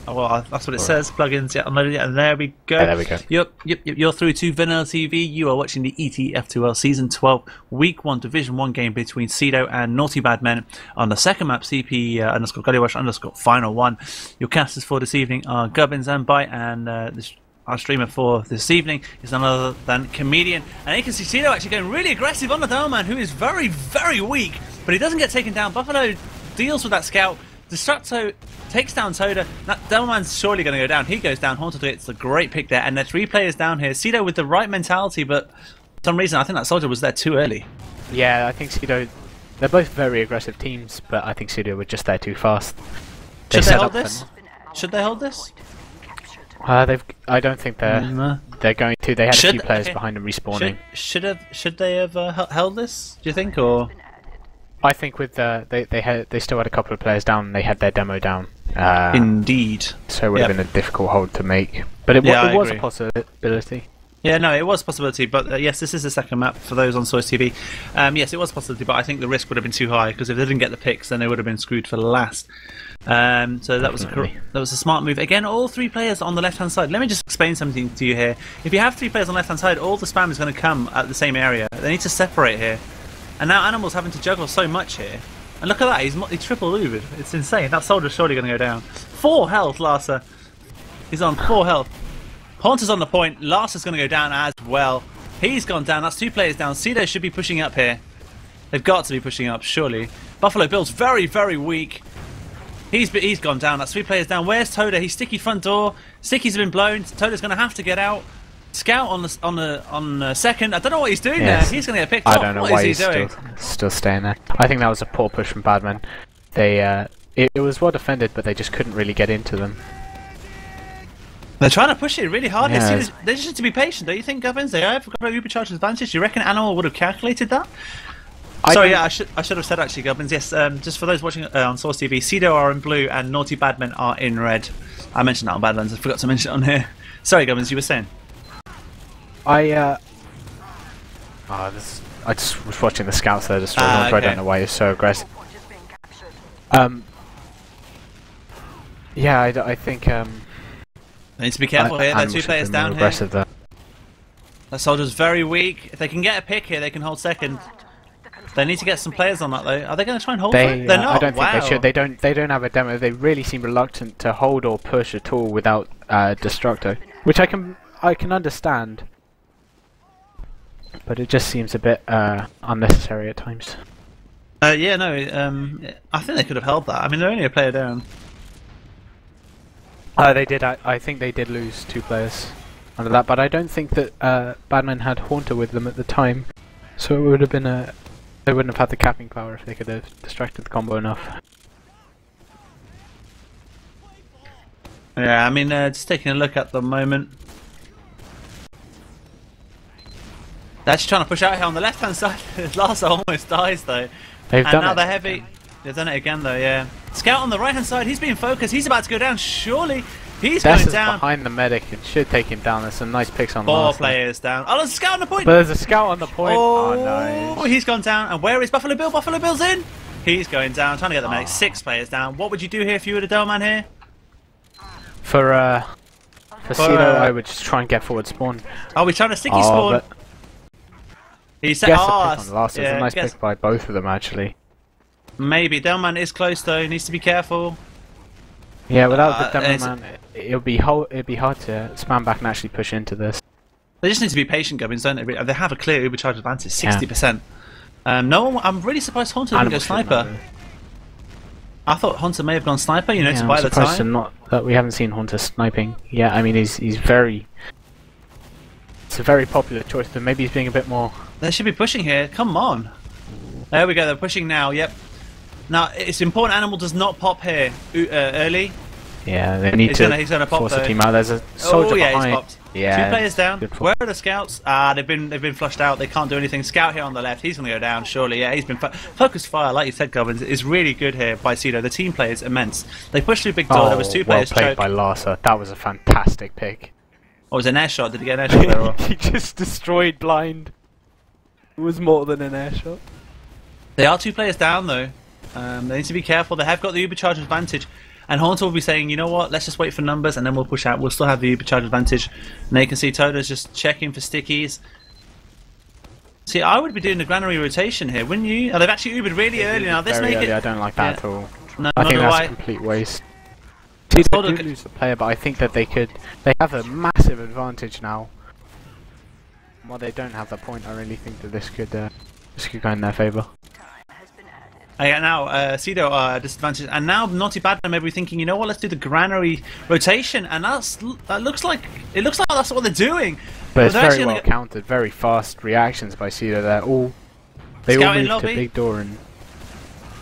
Oh, well, that's what it says. Plugins, yeah, unloaded, yeah, and there we go. Yeah, there we go. You're through to VanillaTV. You are watching the ETF2L Season 12 Week 1 Division 1 game between CIDO and Naughty Badmen on the second map, CP underscore Gullywash underscore final 1. Your casters for this evening are Gubbins and Byte, and our streamer for this evening is none other than Comedian. And you can see CIDO actually going really aggressive on the Doorman, who is very, very weak, but he doesn't get taken down. Buffalo deals with that scout. Destructo takes down Toda. That Doorman's surely going to go down. He goes down. Haunted gets a great pick there. And there are 3 players down here. CIDO with the right mentality, but for some reason I think that soldier was there too early. Yeah, I think CIDO, they're both very aggressive teams, but I think CIDO were just there too fast. Should they hold this? Should they hold this? I don't think they're going to. They had a few players behind them respawning. Should they have held this? Do you think, or? I think with they still had a couple of players down. And they had their demo down. Indeed. So it would have been a difficult hold to make, but it was a possibility. Yeah, no, it was a possibility, but yes, this is the second map for those on Source TV. Yes, it was a possibility, but I think the risk would have been too high, because if they didn't get the picks, then they would have been screwed for last. So that was a smart move. Again, all 3 players on the left-hand side. Let me just explain something to you here. If you have 3 players on the left-hand side, all the spam is going to come at the same area. They need to separate here. And now Animal's having to juggle so much here. And look at that, he's triple Ubered. It's insane. That soldier's surely going to go down. 4 health, Larsa. He's on 4 health. Haunter's on the point. Larsa's going to go down as well. He's gone down. That's 2 players down. CIDO should be pushing up here. They've got to be pushing up, surely. Buffalo Bill's very, very weak. He's gone down. That's 3 players down. Where's Toda? He's sticky front door. Sticky's been blown. Toda's going to have to get out. Scout on the second. I don't know what he's doing there. He's going to get picked off. I don't know why he's still staying there. I think that was a poor push from Badmen. They it was well defended, but they just couldn't really get into them. They're trying to push it really hard. Yeah. They just need to be patient. Don't you think, Gubbins? They have got a supercharged advantage. Do you reckon Animal would have calculated that? Sorry, yeah, I should have said actually, Gubbins. Yes, just for those watching on Source TV, CIDO are in blue and Naughty Badmen are in red. I mentioned that on Badlands. I forgot to mention it on here. Sorry, Gubbins, you were saying. I just was watching the scouts there, just I don't know why he's so aggressive. Yeah, I think they need to be careful here. There are 2 players down here. There. That soldier's very weak. If they can get a pick here, they can hold second. They need to get some players on that though. Are they going to try and hold it? They're not. I don't think they should. They don't have a demo. They really seem reluctant to hold or push at all without destructo, which I can understand. But it just seems a bit unnecessary at times. Yeah, no, I think they could have held that. I mean, they're only a player down. They did. I think they did lose 2 players under that, but I don't think that Badman had Haunter with them at the time, so it would have been they wouldn't have had the capping power if they could have distracted the combo enough. Yeah, I mean, just taking a look at the moment. They're actually trying to push out here on the left-hand side. Larsa almost dies though. They've done it again though, yeah. Scout on the right-hand side, he's being focused. He's about to go down, surely. He's going down. Behind the medic, it should take him down. There's some nice picks on 4 players down. Oh, there's a scout on the point. But there's a scout on the point. Oh no. He's gone down. And where is Buffalo Bill? Buffalo Bill's in. He's going down, trying to get the medic. 6 players down. What would you do here if you were the Doorman here? For CIDO, I would just try and get forward spawn. Oh, we're trying to sticky spawn. He's set. There's a nice pick by both of them actually. Maybe Doorman is close though. He needs to be careful. Yeah, without the demo man, it'd be hard to spam back and actually push into this. They just need to be patient, Gubbins, don't they? They have a clear overcharge advantage, 60%. I'm really surprised Haunter didn't go sniper. I thought Haunter may have gone sniper, you know, to buy the time. I'm surprised that we haven't seen Haunter sniping. Yeah, I mean, he's very. It's a very popular choice, but maybe he's being a bit more. They should be pushing here. Come on. There we go. They're pushing now. Yep. Now it's important Animal does not pop here early. Yeah, they need to force the team out. There's a soldier behind. He's popped. Yeah, 2 players down. Where are the scouts? They've been flushed out. They can't do anything. Scout here on the left. He's going to go down, surely. Yeah, he's been focused fire, like you said, Gubbins, is really good here by CIDO. The team play is immense. They pushed through big door. There was 2 players played by Larsa. That was a fantastic pick. Oh, it was an air shot. Did he get an air shot there? He just destroyed blind. It was more than an air shot. They are 2 players down though. They need to be careful. They have got the Ubercharge advantage. And Haunter will be saying, you know what, let's just wait for numbers and then we'll push out. We'll still have the uber charge advantage. And now you can see Toto's just checking for stickies. See, I would be doing the granary rotation here, wouldn't you? Oh, they've actually ubered really early now. This make it. I don't like that at all. No, I think that's a complete waste. See, they do lose the player, but I think that they have a massive advantage now. While they don't have that point, I really think that this could go in their favour. Now, CIDO are disadvantaged, and now Naughty Badmen may be thinking, you know what, let's do the granary rotation, and that looks like that's what they're doing. But it's very well countered, very fast reactions by CIDO. They all move to big door, and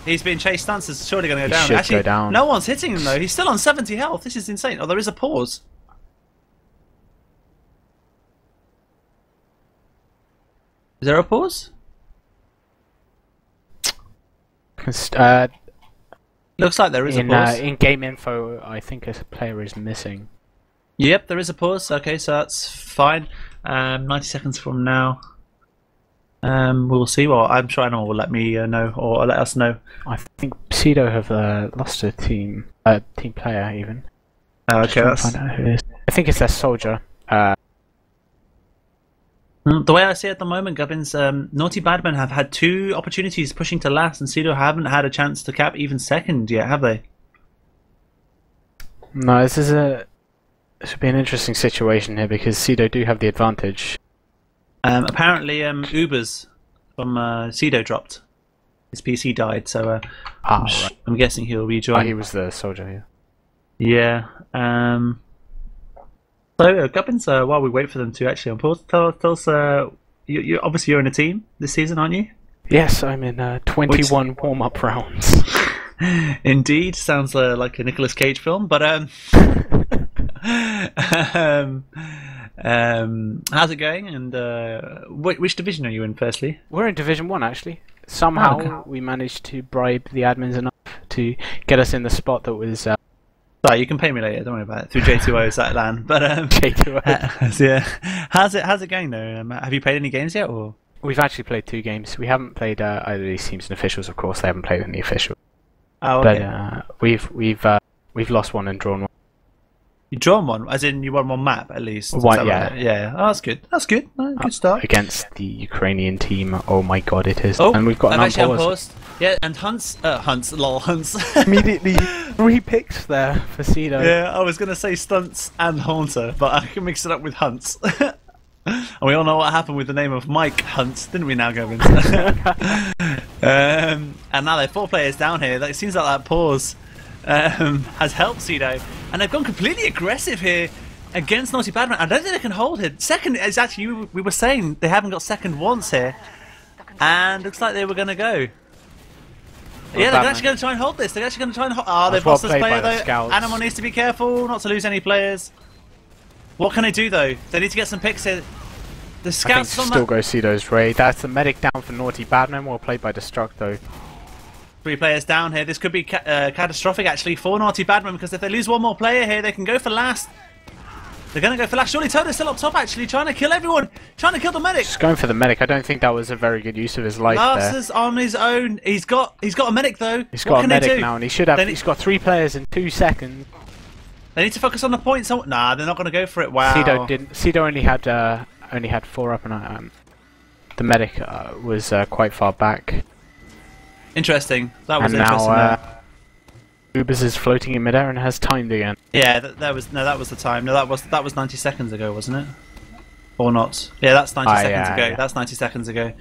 he's being chased. Stuntz is surely going to go down. Actually, go down. No one's hitting him though. He's still on 70 health. This is insane. Oh, there is a pause. Is there a pause? Looks like there is a pause. In game info, I think a player is missing. Yep, there is a pause. Okay, so that's fine. 90 seconds from now, we'll see. Well, I'm sure anyone will let me know or let us know. I think CIDO have lost a team player even. Okay, that's. Find out who it is. I think it's their soldier. The way I see it at the moment, Gubbins, Naughty Badmen have had 2 opportunities pushing to last, and CIDO haven't had a chance to cap even second yet, have they? No, this should be an interesting situation here because CIDO do have the advantage. Apparently, Ubers from CIDO dropped. His PC died, so I'm guessing he'll rejoin. He was the soldier, yeah. Yeah. So, Gubbins, while we wait for them to actually unpause, tell us, you obviously you're in a team this season, aren't you? Yes, I'm in 21 warm-up rounds. Indeed, sounds like a Nicolas Cage film, but how's it going? And which division are you in, firstly? We're in Division 1, actually. Somehow we managed to bribe the admins enough to get us in the spot that was... Sorry, you can pay me later, don't worry about it, through J2O's that land. But J2O. Yeah. How's it going though? Have you played any games yet, or? We've actually played 2 games. We haven't played either of these teams and officials, of course. They haven't played any officials. Oh, okay. But we've lost one and drawn one. You've drawn one, as in you won one map at least. One, yeah. Yeah. Oh, that's good. That's good. Good start. Against the Ukrainian team. Oh my god, it is. Oh, and we've got an unpaused. Yeah, and Hunts. Immediately 3 picks there for CIDO. Yeah, I was gonna say Stuntz and Haunter, but I can mix it up with Hunts. And we all know what happened with the name of Mike Hunt, didn't we now, Gubbins? And now they're 4 players down here. It seems like that pause has helped CIDO. And they've gone completely aggressive here against Naughty Badmen. I don't think they can hold it. Second is actually, we were saying they haven't got second once here. And looks like they were going to go. Yeah, they're actually going to try and hold this. They're actually going to try and hold... Oh, they've lost this player though. Animal needs to be careful not to lose any players. What can they do though? They need to get some picks here. The scouts on still go CIDO's raid. That's the medic down for Naughty Badmen, well played by Destructo. 3 players down here. This could be catastrophic actually for Naughty Badmen, because if they lose one more player here, they can go for last. They're going to go for last. Surely Toto's still up top actually, trying to kill everyone. Trying to kill the medic. Just going for the medic. I don't think that was a very good use of his life Larsa's on his own. He's got a medic though. He's got a medic now, and he should have. He's got 3 players in 2 seconds. They need to focus on the point. Nah, they're not going to go for it. Wow. CIDO didn't. CIDO only had 4 up, and the medic was quite far back. Interesting. That was and interesting. Now, uubers is floating in midair and has timed again. Yeah, that was the time. No, that was 90 seconds ago, wasn't it? Or not? Yeah, that's 90 seconds ago. Yeah. That's 90 seconds ago.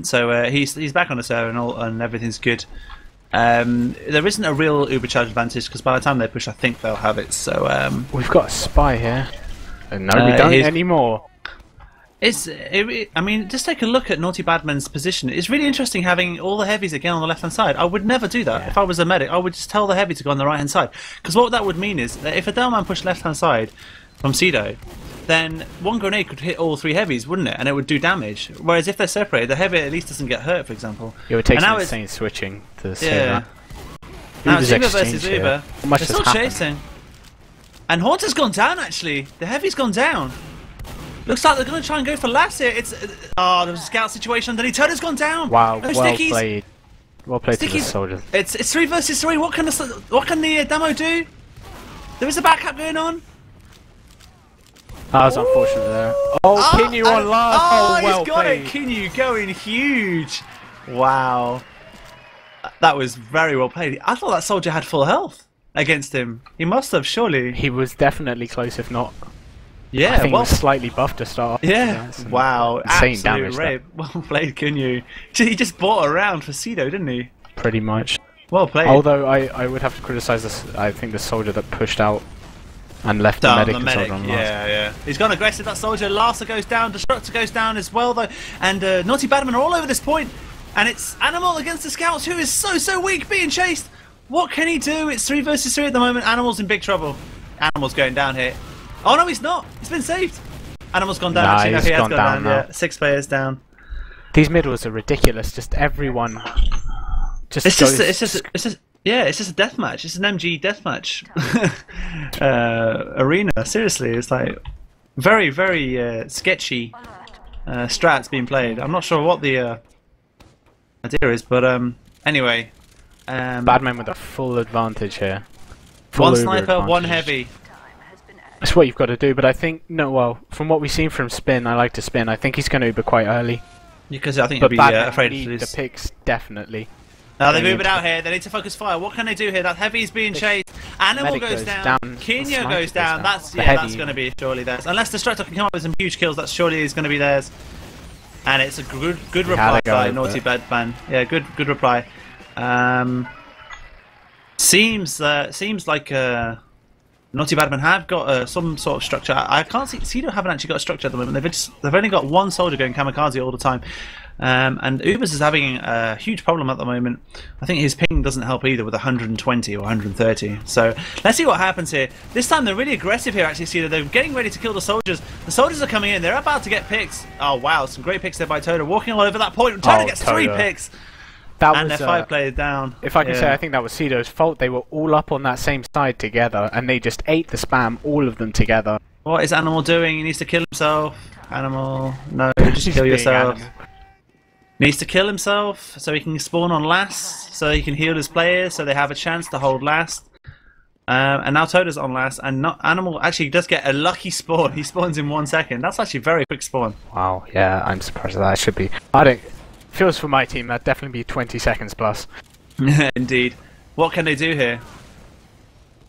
So he's back on the server and everything's good. There isn't a real uber charge advantage because by the time they push, I think they'll have it. So we've got a spy here. And no, we don't anymore. I mean, just take a look at Naughty Badmen's position. It's really interesting having all the heavies again on the left-hand side. I would never do that. Yeah. If I was a medic, I would just tell the heavy to go on the right-hand side. Because what that would mean is that if a Delman pushed left-hand side from CIDO, then one grenade could hit all 3 heavies, wouldn't it? And it would do damage. Whereas if they're separated, the heavy at least doesn't get hurt, for example. It would take some insane switching to say that. Now it's Uber versus Uber. They're still chasing. And Haunter's gone down, actually. The heavy's gone down. Looks like they're going to try and go for last here. It's there's a scout situation underneath. Toto's gone down. Wow, no well stickies. played. Well played to the Sticky, soldiers. it's 3 versus 3. What can the demo do? There is a back cap going on. That was unfortunate there. Oh, Kinyu on last. Oh, well he's got played. it. Kinyu going huge. Wow. That was very well played. I thought that soldier had full health against him. He must have, surely. He was definitely close, if not. Yeah, I think he was slightly buffed to start. Yeah, wow. Insane Absolute damage. rape. Well played, Kinyu. He just bought around for CIDO, didn't he? Pretty much. Well played. Although I would have to criticise this. I think the soldier that pushed out and left the medic. On yeah. He's gone aggressive, that soldier. Larsa goes down, Destructo goes down as well, though. And Naughty Badmen are all over this point. And it's Animal against the Scouts, who is so weak, being chased. What can he do? It's 3 versus 3 at the moment. Animal's in big trouble. Animal's going down here. Oh no, he's not. He's been saved. Animal's gone down. Nah, actually, no, he has gone down. now. Yeah, 6 players down. These middles are ridiculous. Just everyone. It's just a death match. It's an MG death match arena. Seriously, it's like very sketchy strats being played. I'm not sure what the idea is, but anyway. Badmen with a full advantage here. One sniper, one heavy. That's what you've got to do, but I think from what we've seen from Spin, I like to Spin. I think he's going to Uber quite early. Because I think he'll be afraid to lose. The picks definitely. Now they've moved it out here. They need to focus fire. What can they do here? That heavy is being chased. Animal goes down. Kinyu goes down. That's going to be surely theirs. Unless Destructo can come up with some huge kills, that surely is going to be theirs. And it's a good reply by Naughty Badman. Yeah, good reply. Seems like Naughty Badman have got some sort of structure. I can't see. CIDO haven't actually got a structure at the moment. They've only got one soldier going kamikaze all the time. And uubers is having a huge problem at the moment. I think his ping doesn't help either with 120 or 130. So let's see what happens here. This time they're really aggressive here, actually. CIDO. They're getting ready to kill the soldiers. The soldiers are coming in. They're about to get picks. Oh wow, some great picks there by Toto. Walking all over that point. Toto gets 3 picks. And they're 5 players down. If I can say, I think that was CIDO's fault. They were all up on that same side together, and they just ate the spam, all of them together. What is Animal doing? He needs to kill himself. Animal, no, just kill yourself. Needs to kill himself so he can spawn on last, so he can heal his players, so they have a chance to hold last. And now Toto's on last, and Animal actually does get a lucky spawn. He spawns in 1 second. That's actually a very quick spawn. Wow, yeah, I'm surprised at that. It should be. I don't. Feels for my team, that'd definitely be 20 seconds plus. Indeed. What can they do here?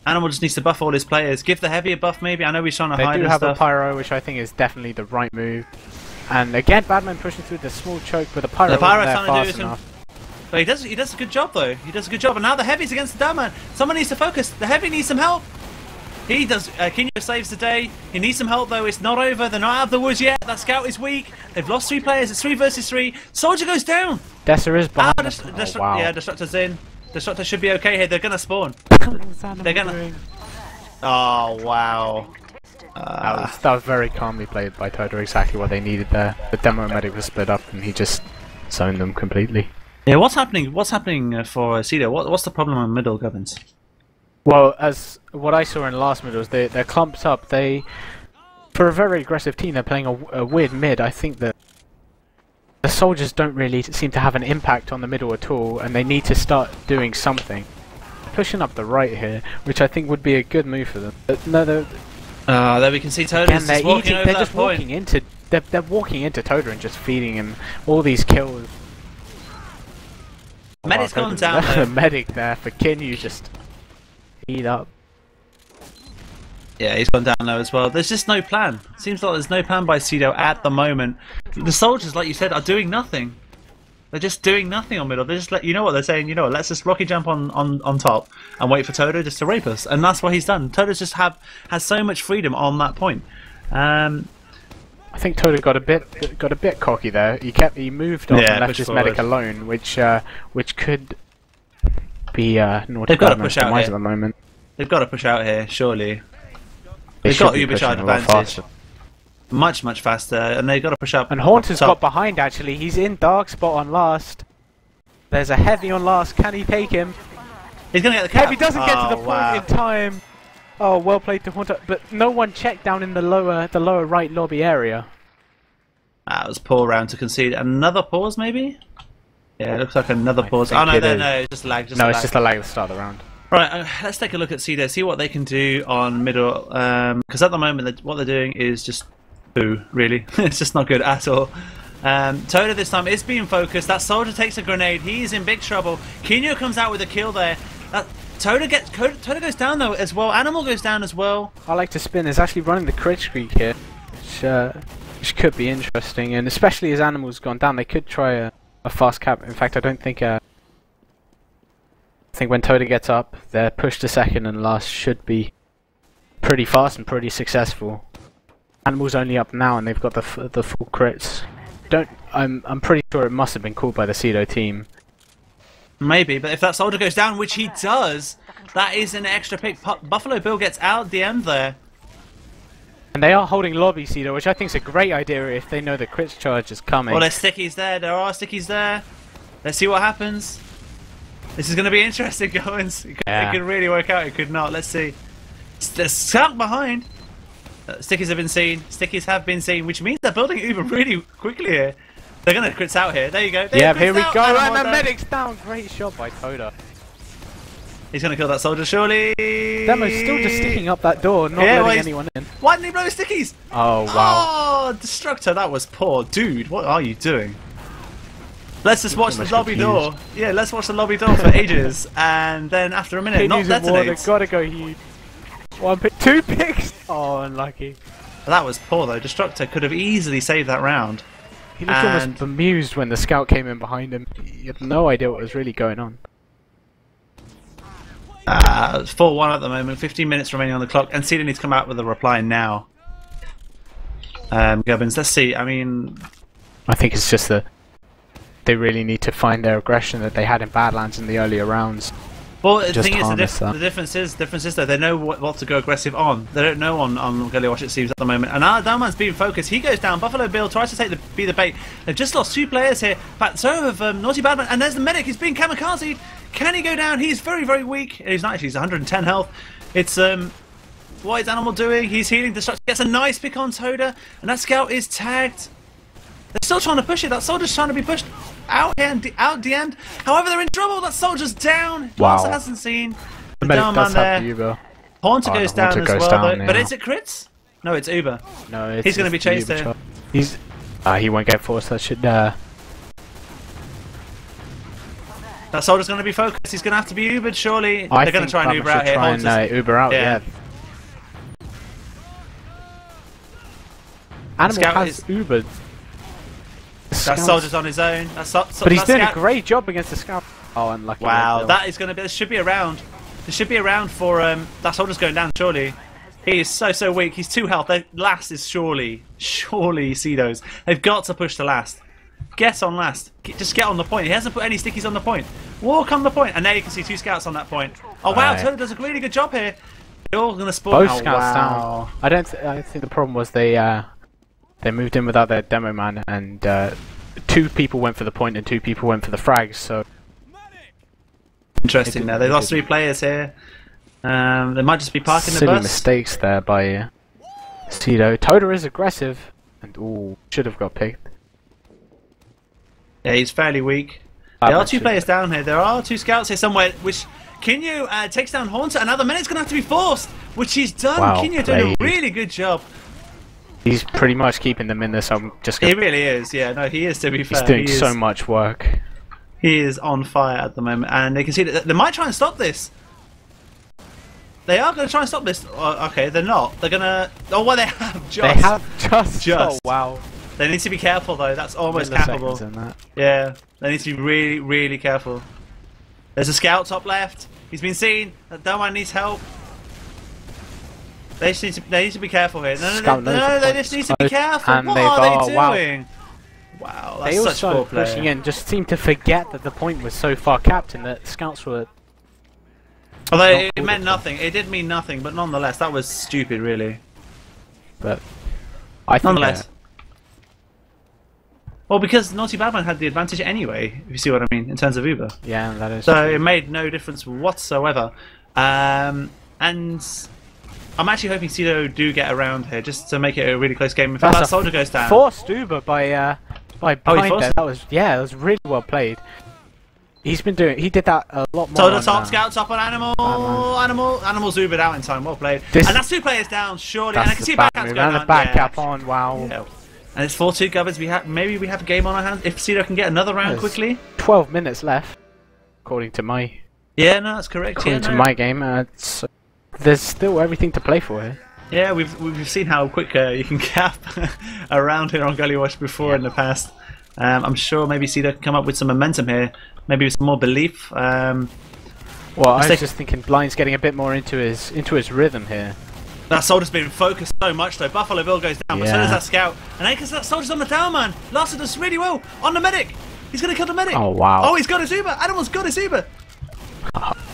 Animal just needs to buff all his players. Give the heavy a buff, maybe. I know he's trying to hide. They do have a pyro, which I think is definitely the right move. And again, Badman pushing through the small choke with a pyro. The pyro's trying to do some. But he does a good job though. He does a good job. And now the heavy's against the Badman. Someone needs to focus. The heavy needs some help. He does. Kinyu saves the day. He needs some help though. It's not over. They're not out of the woods yet. That scout is weak. They've lost 3 players. It's 3 versus 3. Soldier goes down. Dessa is behind. Wow. Yeah, Destructo's in. Destructo should be okay here. They're gonna spawn. They're gonna. Oh wow. That was very calmly played by Toto. Exactly what they needed there. The demo medic was split up, and he just zoned them completely. Yeah. What's happening? What's happening for CIDO? What's the problem on middle, Gubbins? Well, as what I saw in the last mid was they're clumped up. For a very aggressive team, they're playing a weird mid. I think that the soldiers don't really seem to have an impact on the middle at all, and they need to start doing something. Pushing up the right here, which I think would be a good move for them. But no, there we can see Toto just walking over that point. They're walking into Toto and just feeding him all these kills. Medic's gone down. The medic there for Kinyu just eat up. Yeah, he's gone down low as well. There's just no plan. Seems like there's no plan by CIDO at the moment. The soldiers, like you said, are doing nothing. They're just doing nothing on middle. They're just you know what they're saying. You know what? Let's just rocket jump on top and wait for Toto just to rape us. And that's what he's done. Toto's just has so much freedom on that point. I think Toto got a bit cocky there. He moved on and left his medic alone, which could be Naughty They've got to push out here at the moment. They've got to push out here, surely. They've got ubercharge advantage. Much faster, and they've got to push up. And Haunter's got behind actually. He's in dark spot on last. There's a heavy on last. Can he take him? He's gonna get the cap. Heavy doesn't get to the point in time. Oh, well played to Haunter, but no one checked down in the lower right lobby area. That was poor round to concede. Another pause, maybe? Yeah, it looks like another pause. think Oh no, it no, is. no, it's just lag. No, it's just a lag at the start of the round. Right, let's take a look at CIDO, see what they can do on middle. Because at the moment, what they're doing is just boo, really. It's just not good at all. Toda this time is being focused. That soldier takes a grenade. He's in big trouble. Kinyu comes out with a kill there. Toda goes down though as well. Animal goes down as well. I like to spin. Is actually running the crit streak here, which could be interesting, and especially as Animal's gone down, they could try a fast cap. In fact, I don't think. I think when Toda gets up, their push to second and last should be pretty fast and pretty successful. Animal's only up now, and they've got the full crits. I'm pretty sure it must have been called by the CIDO team. Maybe, but if that soldier goes down, which he does, that is an extra pick. Buffalo Bill gets out DM'd there. And they are holding lobby CIDO, which I think is a great idea if they know the crit charge is coming. Well, there's stickies there. There are stickies there. Let's see what happens. This is going to be interesting, Gubbins. It could really work out. It could not. Let's see. There's scout behind. Stickies have been seen. Stickies have been seen, which means they're building Uber really quickly here. They're going to crits out here. There you go. Yeah, here we go. And the medic's down. Great shot by Toda. He's going to kill that soldier, surely. Demo's still just sticking up that door, not letting anyone in. Why didn't he blow his stickies? Oh, wow. Oh, Destructo, that was poor. Dude, what are you doing? Let's just watch the lobby door. Yeah, let's watch the lobby door for ages. And then after a minute, not detonate. Gotta go huge. One pick, 2 picks. Oh, unlucky. That was poor though. Destructo could have easily saved that round. He looked almost bemused when the scout came in behind him. He had no idea what was really going on. It's 4-1 at the moment. 15 minutes remaining on the clock, and CIDO needs to come out with a reply now. Gubbins, let's see. I mean, I think it's just that they really need to find their aggression that they had in Badlands in the earlier rounds. Well, the thing is, the difference is though, they know what to go aggressive on. They don't know on Gullywash, it seems, at the moment. And now Downman's being focused. He goes down. Buffalo Bill tries to be the bait. They've just lost 2 players here. But so have Naughty Badman. And there's the medic. He's being kamikazed. Can he go down? He's very, very weak. He's not actually. He's 110 health. It's what is Animal doing? He's healing. Destructo gets a nice pick on Toda, and that scout is tagged. They're still trying to push it. That soldier's trying to be pushed out here and out the end. However, they're in trouble. That soldier's down. Wow. Larsa hasn't seen. The medic does have the Uber. Haunter goes down as well, though. But is it crits? No, it's Uber. No, it's he's going to be chased there. He won't get forced. That should. That soldier's going to be focused. He's going to have to be Ubered, surely. They're going to try and Uber out here. Uber out, yeah. Animal has Ubered. That soldier's on his own. But he's doing a great job against the scout. Oh, unlucky. Wow, that is going to be. There should be a round. There should be a round for that soldier's going down. Surely, he is so weak. He's 2 health. Last is surely CIDO's. They've got to push to last. Get on last. Just get on the point. He hasn't put any stickies on the point. Walk on the point, and now you can see 2 scouts on that point. Oh wow, Toda does a really good job here. They're all going to spawn. Both scouts down. I think the problem was they moved in without their demo man, and 2 people went for the point and 2 people went for the frags. So interesting. Now they lost 3 players here. They might just be parking the bus. Silly mistakes there by CIDO. Toda is aggressive, and should have got picked. Yeah, he's fairly weak. There are 2 players down here. There are 2 scouts here somewhere, which Kinyu takes down Haunter. Another minute's going to have to be forced, which he's done. Wow, Kinyu doing a really good job. He's pretty much keeping them in this. He really is. Yeah, no, he is. To be fair, he's doing so much work. He is on fire at the moment, and they can see that they might try and stop this. They are going to try and stop this. Okay, they're not. They're going to. Oh, well, they have just. They have just. Oh, wow. They need to be careful though. That's almost capable. Yeah, they need to be really, really careful. There's a scout top left. He's been seen. That one needs help. They need to be careful here. No, they just need to be careful. And what are they doing? Wow, that's such poor play. Pushing in, just seemed to forget that the point was so far capped and that scouts were. Although it meant nothing. It did mean nothing, but nonetheless, that was stupid, really. But I think nonetheless. Well, because Naughty Badman had the advantage anyway, if you see what I mean, in terms of Uber. Yeah, that is. So it made no difference whatsoever. And I'm actually hoping CIDO do get around here, just to make it a really close game. If that soldier goes down. Forced Uber by Byte there. That was really well played. He's been doing. He did that a lot more. So the top scouts up on Animal. Animal's Ubered out in time. Well played. And that's 2 players down. Surely. And I can see back caps going on. The back cap on. Wow. Yeah. And it's 4-2 Gubbins. Maybe we have a game on our hands if CIDO can get another round quickly. 12 minutes left, according to my. Yeah, no, that's correct. According to my game, there's still everything to play for here. Yeah, we've seen how quick you can cap around here on Gullywash before in the past. I'm sure maybe CIDO can come up with some momentum here, maybe with some more belief. Well, I was just thinking Blind's getting a bit more into his rhythm here. That soldier's been focused so much though. Buffalo Bill goes down, but so does that scout. And then because that soldier's on the down man, Larsa does really well on the medic. He's gonna kill the medic. Oh wow! Oh, he's got his Uber. Animal's got his Uber.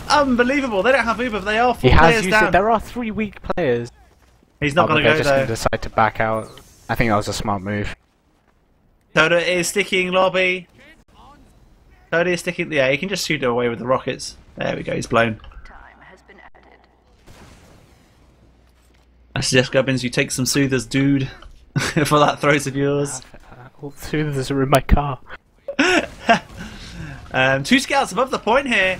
Unbelievable. They don't have Uber, but they are 4 players down. He has used it. There are 3 weak players. He's not gonna go though. They're just gonna decide to back out. I think that was a smart move. Toda is sticking lobby. Toda is sticking. Yeah, he can just shoot away with the rockets. There we go. He's blown. I suggest Gubbins, you take some soothers, dude, for that throat of yours. All the soothers are in my car. 2 scouts above the point here.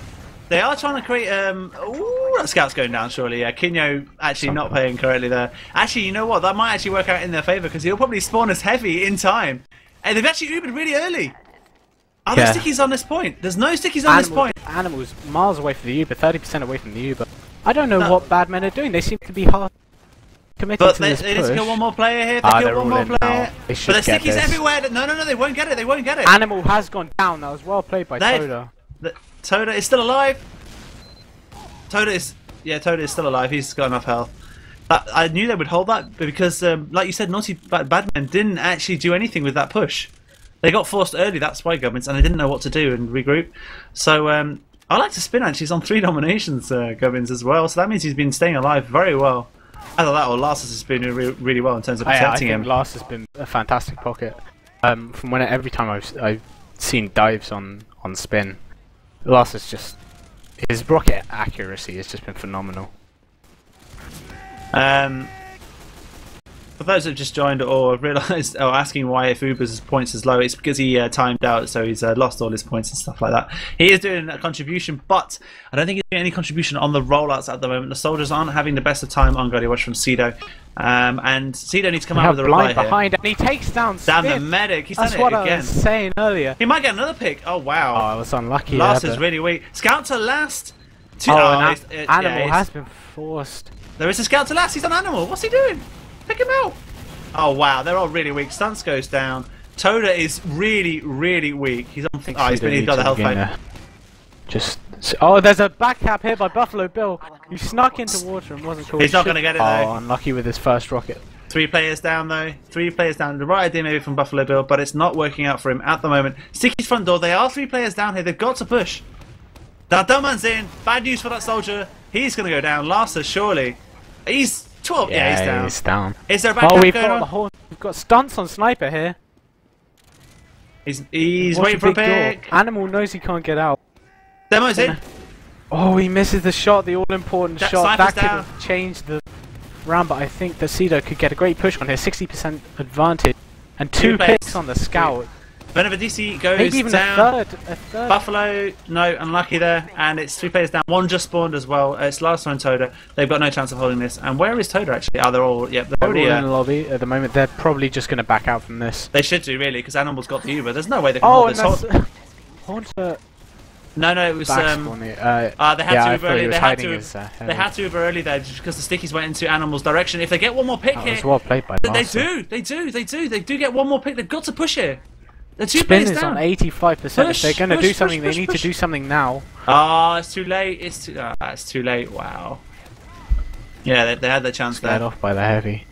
They are trying to create. Ooh, that scout's going down, surely. Yeah, Kinyu actually not playing correctly there. Actually, you know what? That might actually work out in their favour because he'll probably spawn as heavy in time. And they've actually Ubered really early. Are there stickies on this point? There's no stickies on this point. Animals miles away from the Uber, 30% away from the Uber. I don't know what Badmen are doing. They seem to be hard. But they need to kill one more player here. They kill one more player. But there's stickies everywhere. No, they won't get it. They won't get it. Animal has gone down. That was well played by Toda. Toda is still alive. Toda is still alive. He's got enough health. I knew they would hold that because, like you said, Naughty Badmen didn't actually do anything with that push. They got forced early. That's why Gubbins, and they didn't know what to do and regroup. So I like to spin. Actually, he's on 3 dominations, Gubbins as well. So that means he's been staying alive very well. Either that or Larsa's has been really well in terms of protecting him. I think Larsa's been a fantastic pocket. From every time I've seen dives on spin, Larsa's just his rocket accuracy has just been phenomenal. For those who have just joined or realised or asking why if Uber's points is low, it's because he timed out, so he's lost all his points and stuff like that. He is doing a contribution, but I don't think he's doing any contribution on the rollouts at the moment. The soldiers aren't having the best of time on Gullywash from CIDO, and CIDO needs to come out with a reply behind, and he takes down the medic. He's done it again. That's what I was saying earlier. He might get another pick. Oh wow! Oh, I was unlucky. Last is really weak. Scout to last. Animal has been forced. There is a scout to last. He's on Animal. What's he doing? Pick him out! Oh wow, they're all really weak. Stuntz goes down. Toda is really weak. He's on. He's got the health fight. There's a back cap here by Buffalo Bill. He snuck into water and wasn't called. He's not going to get it though. Oh, unlucky with his first rocket. 3 players down though. 3 players down. The right idea maybe from Buffalo Bill, but it's not working out for him at the moment. Sticky's front door. They are 3 players down here. They've got to push. That dumb man's in. Bad news for that soldier. He's going to go down. Larsa surely. He's 12. Yeah, he's down. Is there a back we've got Stuntz on sniper here. He's waiting for a pick. Animal knows he can't get out. Demo's in. Oh, he misses the shot, the all-important shot. That could have changed the round, but I think the CIDO could get a great push on here. 60% advantage. And 2 picks on the scout. Benavadisi goes maybe even down. A third. Buffalo, no, unlucky there. And it's 3 players down. 1 just spawned as well. It's Larsa and Toda. They've got no chance of holding this. And where is Toda actually? Oh, they're all, they're already in the lobby at the moment. They're probably just going to back out from this. They should do, really, because Animal's got the Uber. There's no way they can hold this. Haunter. No, it was. They had to Uber early. They had to Uber early there just because the stickies went into Animal's direction. If they get one more pick here, well played by they do get one more pick. They've got to push here. The 2 Spin players is down. on 85%. If they're going to do something, they need to do something now. Ah, it's too late. It's too late. Wow. Yeah, they had their chance there. Scared off by the heavy.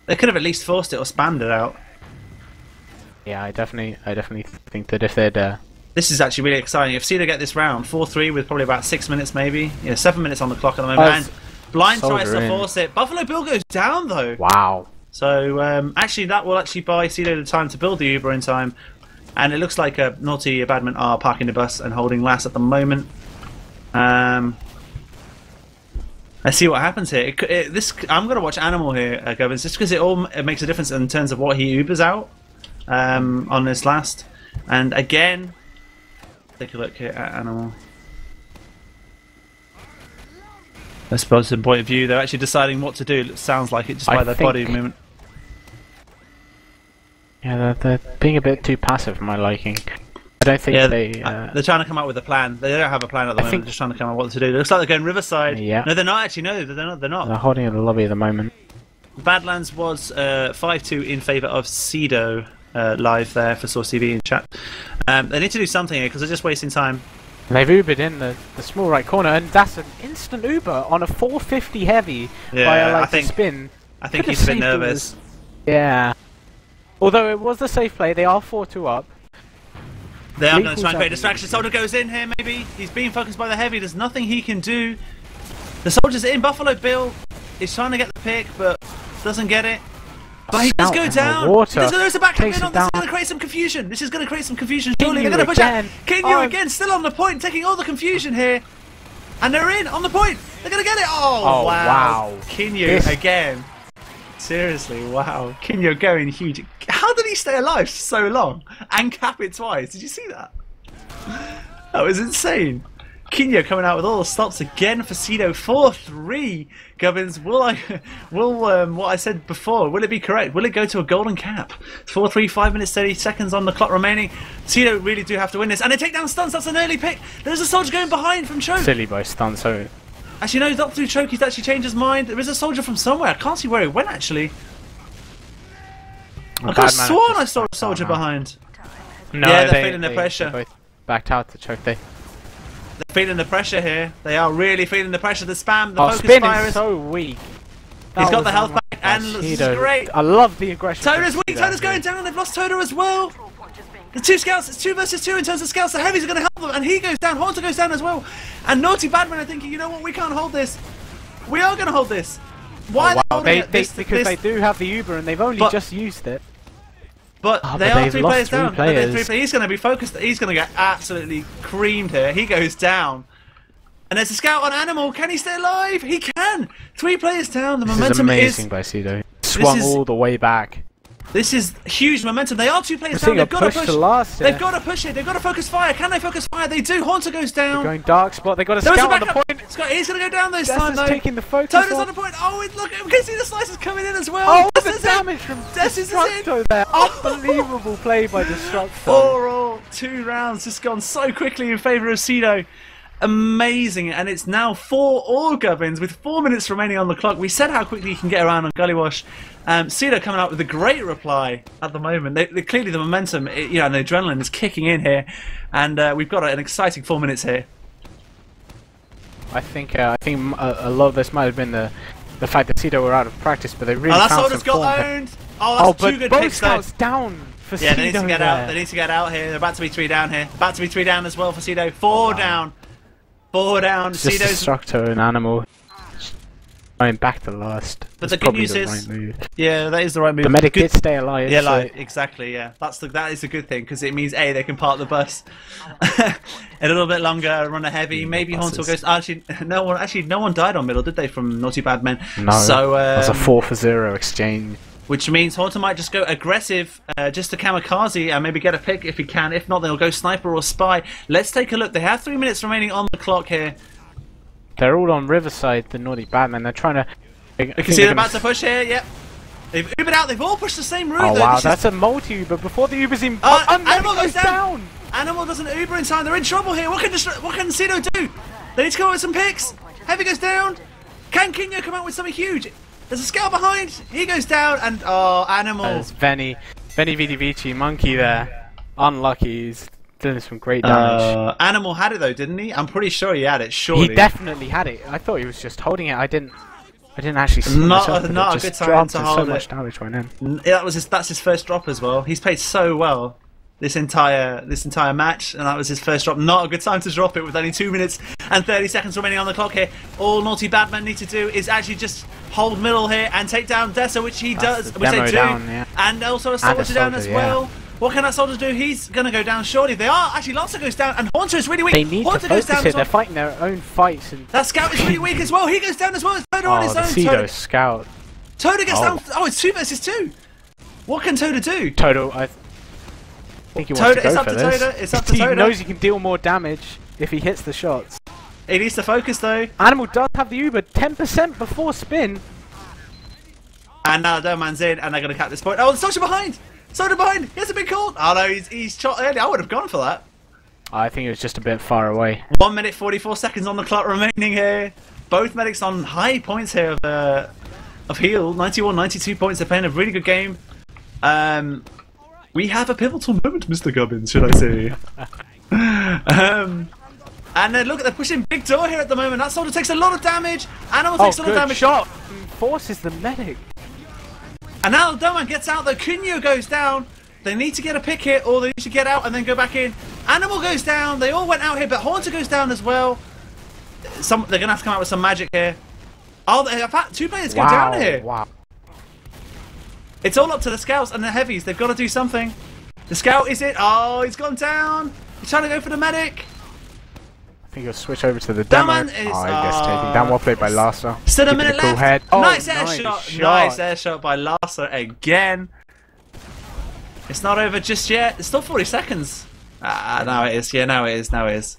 They could have at least forced it or spammed it out. Yeah, I definitely think that if they'd. This is actually really exciting. If CIDO get this round, 4-3 with probably about 6 minutes maybe. 7 minutes on the clock at the moment. And Blind tries to force it. Buffalo Bill goes down though. Wow. So actually that will actually buy CIDO the time to build the Uber in time. And it looks like Naughty Badmen are parking the bus and holding last at the moment. Let's see what happens here. I'm going to watch Animal here, Gubbins, just because it makes a difference in terms of what he Ubers out on this last. And again, Take a look here at Animal. I suppose from point of view, they're actually deciding what to do. It sounds like it just by their body movement. Yeah, they're being a bit too passive for my liking. I don't think they're trying to come up with a plan. They don't have a plan at the moment. They're just trying to come up with what to do. It looks like they're going Riverside. Yeah. No, they're not actually. No, they're not. They're not. They're holding in the lobby at the moment. Badlands was 5-2 in favour of CIDO live there for Source TV in chat. They need to do something here because they're just wasting time. They've Ubered in the small right corner, and that's an instant Uber on a 450 heavy by a spin. I think he's a bit nervous. Yeah. Although it was the safe play, they are 4-2 up. They are going to try and create distraction. Soldier goes in here, maybe. He's being focused by the heavy. There's nothing he can do. The soldier's in. Buffalo Bill is trying to get the pick, but doesn't get it. But he does go down. There's a backup in on this. Is going to create some confusion. This is going to create some confusion. Surely they're going to push out. Kinyu again, still on the point, taking all the confusion here. And they're in on the point. They're going to get it. Oh wow. Kinyu again. Seriously, wow. Kinyu going huge. How did he stay alive so long and cap it twice? Did you see that? That was insane. Kinyu coming out with all the stops again for CIDO. 4-3. Gubbins, what I said before, will it be correct? Will it go to a golden cap? 4-3, 5 minutes 30 seconds on the clock remaining. CIDO really do have to win this. And they take down stuntz. That's an early pick. There's a soldier going behind from Choke. Silly by stuntz. So actually, no, not through Choke. He's actually changed his mind. There is a soldier from somewhere. I can't see where he went, actually. I could have sworn I saw a soldier behind. No, yeah, they're feeling the pressure. They both backed out to Choke. They're feeling the pressure here. They are really feeling the pressure. The spam, the focus spin fire is so weak. He's got the health back, and this is great. I love the aggression. Toda's weak. Toda's going down. They've lost Toda as well. The two scouts. It's 2 versus 2 in terms of scouts. The heavies are going to help them, and he goes down. Haunter goes down as well. And Naughty Badmen are thinking, you know what? We can't hold this. We are going to hold this. Why? Because they do have the Uber, and they've only just used it. But they are 3 players down. He's going to be focused. He's going to get absolutely creamed here. He goes down. And there's a scout on Animal. Can he stay alive? He can. 3 players down. The momentum is amazing by CIDO. Swung all the way back. This is huge momentum. They are 2 players down. They've got to push. They've got to push it. They've got to focus fire. Can they focus fire? They do. Haunter goes down. They're going dark spot. They've got a scout on the point. He's going to go down this time though. Taking the focus. Toda's on the point. Oh, look! We can see the slices coming in as well. Oh, the damage from Destructo there. Unbelievable play by Destructo. 4-all, 2 rounds just gone so quickly in favour of CIDO. Amazing, and it's now 4-all Gubbins with 4 minutes remaining on the clock. We said how quickly you can get around on Gullywash. CIDO coming out with a great reply at the moment. Clearly the momentum, and the adrenaline is kicking in here, and we've got an exciting 4 minutes here. I think a lot of this might have been the fact that CIDO were out of practice, but they really found some Soldier's got owned. Oh, that's 2 good both picks scouts down for CIDO. Yeah, they need to get out. They need to get out here. They're about to be 3 down here. About to be 3 down as well for CIDO. 4 down. 4 down. Just Destructo and Animal. Going back to last. But the good news is, yeah, that is the right move. The medic did stay alive. Yeah, exactly. Yeah, that is a good thing because it means they can park the bus a little bit longer, run a heavy. Maybe Haunter goes. Actually, no one died on middle, did they? From Naughty Badmen. No. So it was a 4-for-0 exchange. Which means Haunter might just go aggressive, just to kamikaze and maybe get a pick if he can. If not, they'll go sniper or spy. Let's take a look. They have 3 minutes remaining on the clock here. They're all on Riverside, the Naughty Badmen. They're trying to... You can see they're about to push here, yep. They've Ubered out. They've all pushed the same route. Oh, wow, that's a multi-Uber before the Uber's in... Animal goes down! Animal doesn't Uber in time. They're in trouble here. What can CIDO do? They need to come up with some picks. Heavy goes down. Can Kinyu come out with something huge? There's a scout behind. He goes down, and Animal. There's Veni Vidivici, monkye there. Unlucky. He's doing some great damage. Animal had it though, didn't he? I'm pretty sure he had it. Surely. He definitely had it. I thought he was just holding it. I didn't actually see not a good time to hold so it. much damage right now. That's his first drop as well. He's played so well this entire match, and that was his first drop. Not a good time to drop it with only 2 minutes and 30 seconds remaining on the clock here. All Naughty Badmen need to do is actually just hold middle here and take down Dessa, which he does. Which they do, and also a soldier down as well. What can that soldier do? He's going to go down surely. They are. Actually, Larsa goes down, and Haunter is really weak. They need to focus here. They're fighting their own fights. And that scout is really weak as well. He goes down as well. It's Toda on his own. CIDO scout. Toda gets down. Oh, it's 2 versus 2. What can Toda do? Toda, think he wants to it's go up for to this. Toda. It's up to He Toda. knows he can deal more damage if he hits the shots. He needs to focus though. Animal does have the Uber 10% before spin. And now Doman's in, and they're going to cap this point. Oh, Soda behind! Soda behind! He has a big call! Oh no, he's shot early. I would have gone for that. I think it was just a bit far away. 1 minute 44 seconds on the clock remaining here. Both medics on high points here of heal. 91, 92 points. They're playing a really good game. We have a pivotal moment, Mr. Gubbins, should I say. And then look, they're pushing big door here at the moment. That soldier takes a lot of damage. Animal takes a lot of damage. Shot! Forces the medic. And now Doman gets out though. Kinyu goes down. They need to get a pick here, or they need to get out and then go back in. Animal goes down. They all went out here, but Haunter goes down as well. They're going to have to come out with some magic here. Oh, in fact, 2 players go down here. Wow. It's all up to the scouts and the heavies. They've got to do something. The scout is it. Oh, he's gone down. He's trying to go for the medic. I think he'll switch over to the demo. Doman is I guess taking down. Well played by Larsa. Still a minute Cool left. head. Oh, nice air shot. Nice air shot by Larsa again. It's not over just yet. It's still 40 seconds. Now it is. Yeah, now it is. Now it is.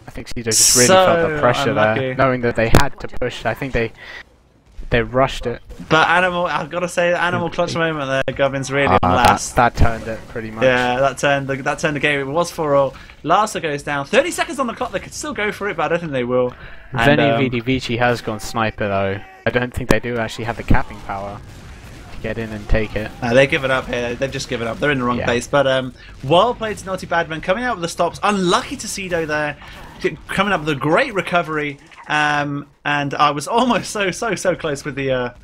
I think CIDO just really felt the pressure unlucky there, knowing that they had to push. I think they rushed it. But Animal, I've got to say, the Animal clutch moment there. Gubbins really on last. That turned it pretty much. Yeah, that turned the game. It was 4-all. Larsa goes down. 30 seconds on the clock. They could still go for it, but I don't think they will. VanillaTV has gone sniper though. I don't think they do actually have the capping power to get in and take it. They've given up here. They've just given up. They're in the wrong place. But well played to Naughty Badmen, coming out with the stops. Unlucky to CIDO there, coming up with a great recovery. And I was almost so close with the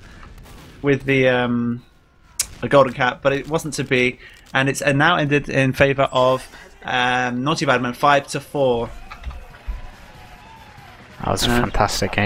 golden cap, but it wasn't to be. And it's now ended in favour of Naughty Badmen 5-4. That was a fantastic game.